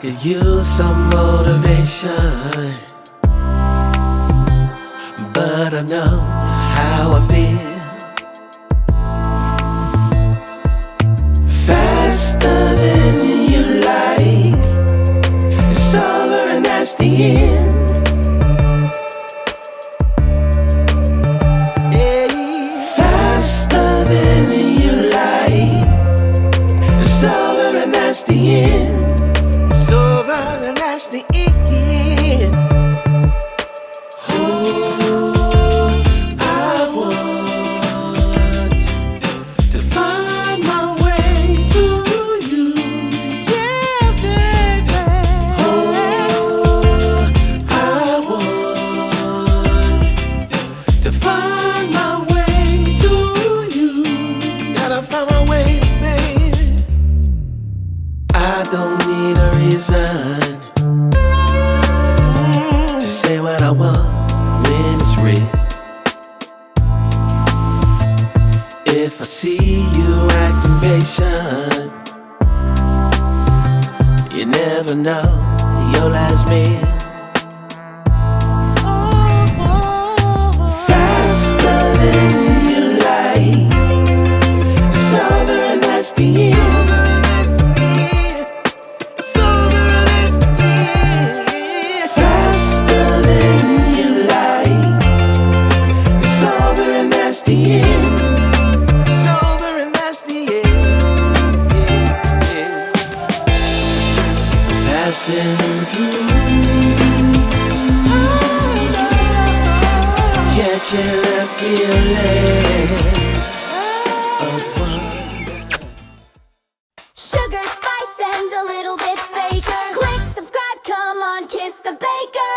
could use some motivation, but I know how I feel. Faster than you like, it's over and that's the end. Faster than you like, it's over and that's the end. It's over and that's the end. Oh, I want to find my way to you, yeah, baby. Oh, I want to find my way to you. Gotta find my way, baby. I don't need a reason to say what I want when it's real. If I see you acting patient, you never know your last meal. Faster than you like, it's over and that's the end. Faster than you like, it's over and that's the end. It's over and that's the end. Passing through, catching that feeling of wonder. Sugar, spice, and a little bit faker. Click, subscribe, come on, kiss the baker.